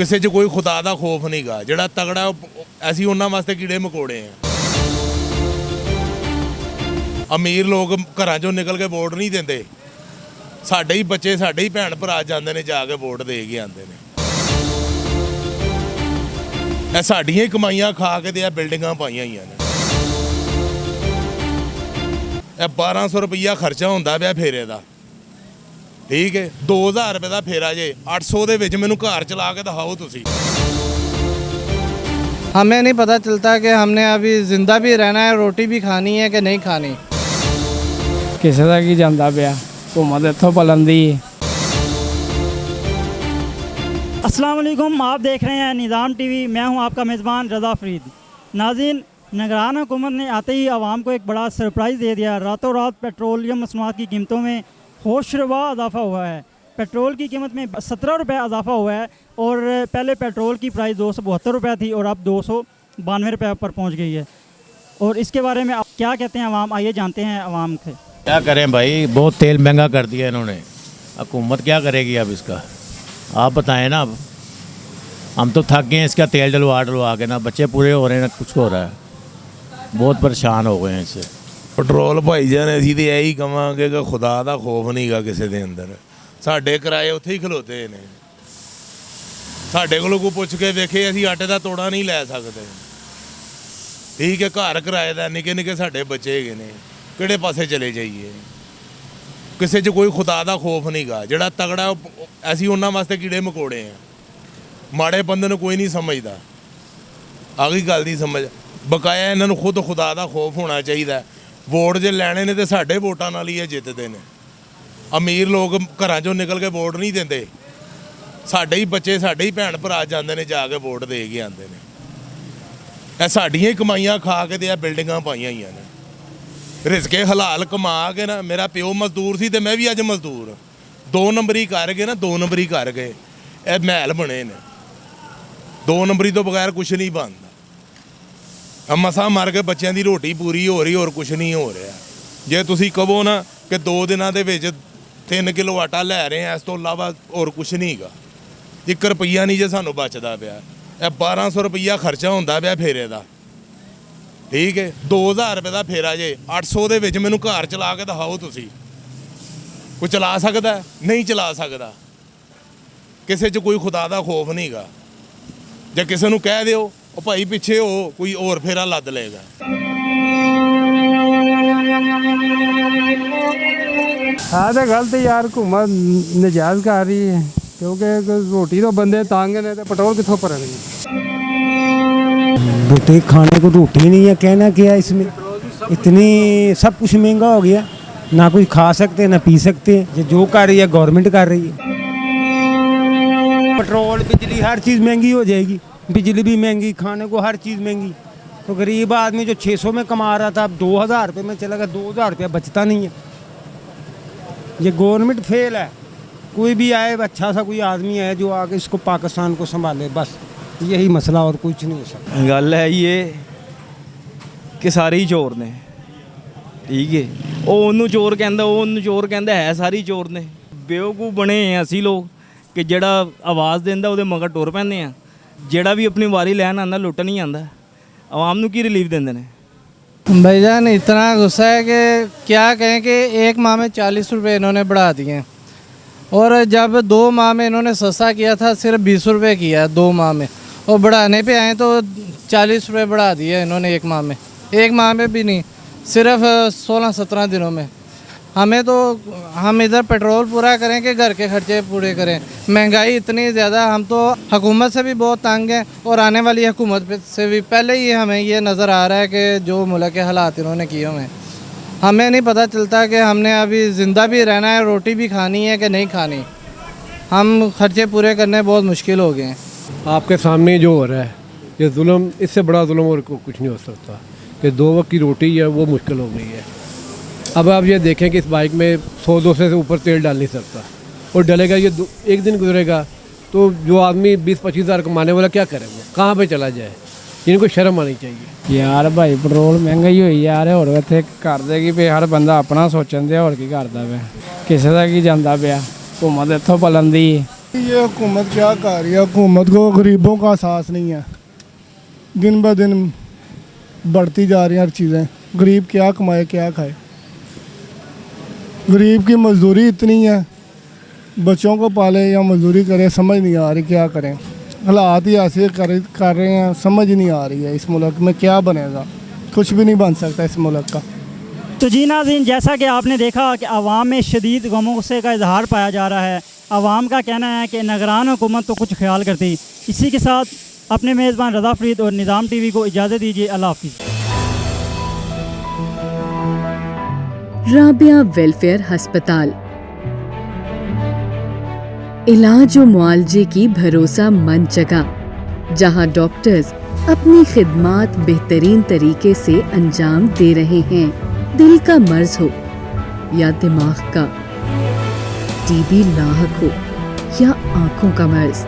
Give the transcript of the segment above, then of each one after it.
ਕਿਸੇ 'ਚ ਕੋਈ ਖੁਦਾ ਦਾ ਖੌਫ ਨਹੀਂ ਗਾ। ਜਿਹੜਾ ਤਗੜਾ ਅਸੀਂ ਉਹਨਾਂ ਵਾਸਤੇ ਕੀੜੇ ਮਕੌੜੇ ਆ। ਅਮੀਰ ਲੋਕ ਘਰਾਂ 'ਚੋਂ ਨਿਕਲ ਕੇ ਵੋਟ ਨਹੀਂ ਦਿੰਦੇ। ਸਾਡੇ ਹੀ ਬੱਚੇ, ਸਾਡੇ ਹੀ ਭੈਣ ਭਰਾ ਜਾਂਦੇ ਨੇ, ਜਾ ਕੇ ਵੋਟ ਦੇ ਕੇ ਆਉਂਦੇ ਨੇ। ਇਹ ਸਾਡੀਆਂ ਹੀ ਕਮਾਈਆਂ ਖਾ ਕੇ ਤੇ ਇਹ ਬਿਲਡਿੰਗਾਂ ਪਾਈਆਂ ਹੋਈਆਂ ਨੇ। ਇਹ 1200 ਰੁਪਈਆ ਖਰਚਾ ਹੁੰਦਾ ਪਿਆ ਫੇਰੇ ਦਾ, ठीक है। 2000 रुपये का फेरा जे 800 ਦੇ ਵਿੱਚ ਮੈਨੂੰ ਘਰ ਚਲਾ ਕੇ ਦਿਖਾਓ ਤੁਸੀਂ। हमें नहीं पता चलता कि हमने अभी ज़िंदा भी रहना है, रोटी भी खानी है कि नहीं खानी। किसी का की जाता पाया हुकूमत इत्थों पलन दी। अस्सलाम वालेकुम, आप देख रहे हैं निज़ाम टीवी। मैं हूं आपका मेज़बान रज़ा फरीद। नाज़रीन, निगरान हुकूमत ने आते ही आवाम को एक बड़ा सरप्राइज़ दे दिया। रातों रात पेट्रोलियम मसनूआत की कीमतों में होशरुबा इजाफा हुआ है। पेट्रोल की कीमत में 17 रुपये इजाफा हुआ है और पहले पेट्रोल की प्राइस 272 रुपये थी और अब 292 रुपये पर पहुंच गई है। और इसके बारे में आप क्या कहते हैं आवाम, आइए जानते हैं आवाम से। क्या करें भाई, बहुत तेल महंगा कर दिया इन्होंने। हुकूमत क्या करेगी अब इसका, आप बताएं ना। अब हम तो थक गए हैं इसका तेल डलवा डलवा के ना। बच्चे पूरे हो रहे हैं ना कुछ हो रहा है, बहुत परेशान हो गए हैं इससे। ਪੈਟਰੋਲ ਭਾਈ ਜਾਨ ਅਸੀਂ ਤੇ ਇਹੀ ਕਵਾਂਗੇ ਕਿ ਖੁਦਾ ਦਾ ਖੌਫ ਨਹੀਂ ਗਾ ਕਿਸੇ ਦੇ ਅੰਦਰ। ਸਾਡੇ ਕਿਰਾਏ ਉੱਥੇ ਹੀ ਖਲੋਤੇ ਨੇ। ਸਾਡੇ ਕੋਲੋਂ ਕੋਈ ਪੁੱਛ ਕੇ ਵੇਖੇ, ਅਸੀਂ ਆਟੇ ਦਾ ਤੋੜਾ ਨਹੀਂ ਲੈ ਸਕਦੇ। ਠੀਕ ਹੈ, ਘਰ ਕਿਰਾਏ ਦਾ, ਨਿੱਕੇ ਨਿੱਕੇ ਸਾਡੇ ਬੱਚੇ ਹੈਗੇ ਨੇ, ਕਿਹੜੇ ਪਾਸੇ ਚਲੇ ਜਾਈਏ। ਕਿਸੇ 'ਚ ਕੋਈ ਖੁਦਾ ਦਾ ਖੌਫ ਨਹੀਂ ਗਾ। ਜਿਹੜਾ ਤਗੜਾ ਅਸੀਂ ਉਹਨਾਂ ਵਾਸਤੇ ਕੀੜੇ ਮਕੌੜੇ ਆ। ਮਾੜੇ ਬੰਦੇ ਨੂੰ ਕੋਈ ਨਹੀਂ ਸਮਝਦਾ। ਆ ਗਈ ਗੱਲ ਦੀ ਸਮਝ। ਬਕਾਇਆ ਇਹਨਾਂ ਨੂੰ ਖੁਦ ਖੁਦਾ ਦਾ ਖੌਫ ਹੋਣਾ ਚਾਹੀਦਾ। ਵੋਟ ਜੇ ਲੈਣੇ ਨੇ ਤੇ ਸਾਡੇ ਵੋਟਾਂ ਨਾਲ ਹੀ ਇਹ ਜਿੱਤਦੇ ਨੇ। ਅਮੀਰ ਲੋਕ ਘਰਾਂ 'ਚੋਂ ਨਿਕਲ ਕੇ ਵੋਟ ਨਹੀਂ ਦਿੰਦੇ। ਸਾਡੇ ਹੀ ਬੱਚੇ, ਸਾਡੇ ਹੀ ਭੈਣ ਭਰਾ ਜਾਂਦੇ ਨੇ, ਜਾ ਕੇ ਵੋਟ ਦੇ ਕੇ ਆਉਂਦੇ ਨੇ। ਇਹ ਸਾਡੀਆਂ ਹੀ ਕਮਾਈਆਂ ਖਾ ਕੇ ਤੇ ਇਹ ਬਿਲਡਿੰਗਾਂ ਪਾਈਆਂ ਹੋਈਆਂ ਨੇ। ਰਿਜ਼ਕੇ ਹਲਾਲ ਕਮਾ ਕੇ ਨਾ, ਮੇਰਾ ਪਿਓ ਮਜ਼ਦੂਰ ਸੀ ਤੇ ਮੈਂ ਵੀ ਅੱਜ ਮਜ਼ਦੂਰ। 2 ਨੰਬਰੀ ਕਰ ਗਏ ਨਾ, 2 ਨੰਬਰੀ ਕਰ ਗਏ। ਇਹ ਮਹਿਲ ਬਣੇ ਨੇ। 2 ਨੰਬਰੀ ਤੋਂ ਬਗੈਰ ਕੁਛ ਨਹੀਂ ਬਣਦਾ। ਮਸਾਂ ਮਰ ਕੇ ਬੱਚਿਆਂ ਦੀ ਰੋਟੀ ਪੂਰੀ ਹੋ ਰਹੀ, ਹੋਰ ਕੁਛ ਨਹੀਂ ਹੋ ਰਿਹਾ। ਜੇ ਤੁਸੀਂ ਕਹੋ ਨਾ ਕਿ 2 ਦਿਨਾਂ ਦੇ ਵਿੱਚ 3 ਕਿਲੋ ਆਟਾ ਲੈ ਰਹੇ ਆ, ਇਸ ਤੋਂ ਇਲਾਵਾ ਹੋਰ ਕੁਛ ਨਹੀਂ ਗਾ। 1 ਰੁਪਈਆ ਨਹੀਂ ਜੇ ਸਾਨੂੰ ਬਚਦਾ ਪਿਆ। ਇਹ 1200 ਰੁਪਈਆ ਖਰਚਾ ਹੁੰਦਾ ਪਿਆ ਫੇਰੇ ਦਾ, ਠੀਕ ਹੈ। 2000 ਰੁਪਏ ਦਾ ਫੇਰਾ ਜੇ 800 ਦੇ ਵਿੱਚ ਮੈਨੂੰ ਘਰ ਚਲਾ ਕੇ ਦਿਖਾਓ ਤੁਸੀਂ। ਕੋਈ ਚਲਾ ਸਕਦਾ? ਨਹੀਂ ਚਲਾ ਸਕਦਾ। ਕਿਸੇ 'ਚ ਕੋਈ ਖੁਦਾ ਦਾ ਖੌਫ ਨਹੀਂ ਗਾ। ਜੇ ਕਿਸੇ ਨੂੰ ਕਹਿ ਦਿਓ ਉਹ ਭਾਈ ਪਿੱਛੇ ਹੋ, ਕੋਈ ਹੋਰ ਫੇਰਾ ਲੱਦ ਲਏਗਾ। हाँ तो गलत यार, हुकूमत नजायज़ कर रही है क्योंकि रोटी तो बंदे तंग ने तो पेट्रोल कितों भरनगे। रोटी खाने को रोटी नहीं है, कहना क्या है इसमें। इतनी सब कुछ महंगा हो गया, ना कुछ खा सकते ना पी सकते। जो कर रही है गवर्नमेंट कर रही है। पेट्रोल, बिजली, हर चीज़ महंगी हो जाएगी। बिजली भी महंगी, खाने को हर चीज़ महंगी। तो गरीब आदमी जो 600 में कमा रहा था अब 2000 रुपये में चला गया। 2000 रुपया बचता नहीं है। ये गवर्नमेंट फेल है। कोई भी आए, अच्छा सा कोई आदमी है जो आके इसको पाकिस्तान को संभाले, बस यही मसला और कुछ नहीं हो सकता। गल है ये कि सारे ही चोर ने, ठीक है। ਉਹ ਉਹਨੂੰ ਚੋਰ ਕਹਿੰਦਾ, ਉਹ ਉਹਨੂੰ ਚੋਰ ਕਹਿੰਦਾ, ਹੈ ਸਾਰੀ ਚੋਰ ਨੇ। ਬੇਵਕੂਫ ਬਣੇ ਆ ਅਸੀਂ ਲੋਕ ਕਿ ਜਿਹੜਾ ਆਵਾਜ਼ ਦਿੰਦਾ ਉਹਦੇ ਮਗਰ ਟੁਰ ਪੈਂਦੇ ਆ। ਜਿਹੜਾ ਵੀ ਆਪਣੀ ਵਾਰੀ ਲੈਣ ਆਉਂਦਾ ਲੁੱਟ ਨਹੀਂ ਆਉਂਦਾ। ਆਵਾਮ ਨੂੰ ਕੀ ਰਿਲੀਫ ਦਿੰਦੇ ਨੇ। भाईजान इतना गुस्सा है कि क्या कहें कि 1 माह में 40 रुपये इन्होंने बढ़ा दिए और जब 2 माह में इन्होंने सस्ता किया था सिर्फ 20 रुपये किया 2 माह में, और बढ़ाने पे आए तो 40 रुपये बढ़ा दिए इन्होंने 1 माह में। 1 माह में भी नहीं, सिर्फ 16-17 दिनों में। हमें तो, हम इधर पेट्रोल पूरा करें कि घर के खर्चे पूरे करें। महंगाई इतनी ज़्यादा, हम तो हुकूमत से भी बहुत तंग हैं और आने वाली हुकूमत से भी। पहले ही हमें ये नज़र आ रहा है कि जो मुल्क के हालात इन्होंने किए हुए हैं, हमें नहीं पता चलता कि हमने अभी ज़िंदा भी रहना है, रोटी भी खानी है कि नहीं खानी। हम खर्चे पूरे करने बहुत मुश्किल हो गए हैं। आपके सामने जो हो रहा है ये जुल्म, इससे बड़ा जुल्म और कुछ नहीं हो सकता कि 2 वक्त की रोटी है वो मुश्किल हो गई है। अब आप ये देखें कि इस बाइक में 100-200 से ऊपर तेल डाल नहीं सकता, और डलेगा ये 1 दिन गुजरेगा तो जो आदमी 20-25 हज़ार कमाने वाला क्या करे, वो कहाँ पे चला जाए। इनको शर्म आनी चाहिए यार। भाई पेट्रोल महंगा ही हुई यार, होर इत्थे कर देगी पे हर बंदा अपना सोचन दे, होर की करदा पिया। किसी का की जाता पिया हुकूमत इत्थों पलन दी। ये हुकूमत क्या कर रही है? हुकूमत को गरीबों का एहसास नहीं है। दिन ब दिन बढ़ती जा रही हैं हर चीज़ें। गरीब क्या कमाए क्या खाए? गरीब की मजदूरी इतनी है, बच्चों को पाले या मजदूरी करे, समझ नहीं आ रही क्या करें। हालात ही ऐसे कर रहे हैं, समझ नहीं आ रही है इस मुल्क में क्या बनेगा। कुछ भी नहीं बन सकता इस मुल्क का। तो जी नाज़रीन, जैसा कि आपने देखा कि आवाम में शदीद गमों का इजहार पाया जा रहा है। आवाम का कहना है कि निगरान हुकूमत तो कुछ ख्याल करती। इसी के साथ अपने मेज़बान रज़ा फ़रीद और निज़ाम टीवी को इजाज़त दीजिए। अल्लाह हाफ़िज़। राबिया वेलफेयर अस्पताल, इलाज और मुआलजे की भरोसा मंद जगह, जहां डॉक्टर्स अपनी खिदमात बेहतरीन तरीके से अंजाम दे रहे हैं। दिल का मर्ज हो या दिमाग का, टीबी लाहक हो या आंखों का मर्ज,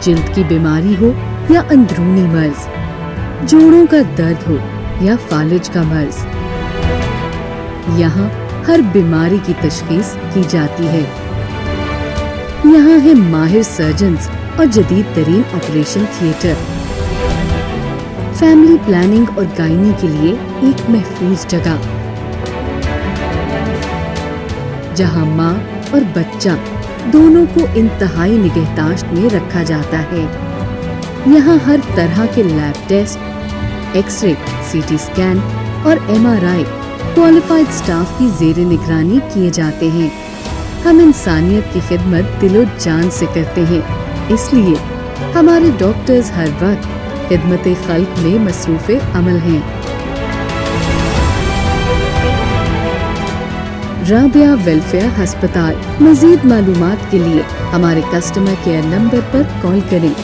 जिल्द की बीमारी हो या अंदरूनी मर्ज, जोड़ों का दर्द हो या फालिज का मर्ज, यहाँ हर बीमारी की तशखीस की जाती है। यहाँ है माहिर सर्जन्स और जदीद तरीन ऑपरेशन थिएटर। फैमिली प्लानिंग और गायनी के लिए एक महफूज जगह, जहाँ माँ और बच्चा दोनों को इंतहाई निगहदाश्त में रखा जाता है। यहाँ हर तरह के lab test, X-ray, CT scan और MRI क्वालिफाइड स्टाफ की ज़ेरे निगरानी किए जाते हैं। हम इंसानियत की खिदमत दिलो जान से करते हैं, इसलिए हमारे डॉक्टर्स हर वक्त खिदमत खल्क में मसरूफ़े अमल हैं। राबिया वेलफेयर अस्पताल। मज़ीद मालूमात के लिए हमारे कस्टमर केयर नंबर पर कॉल करें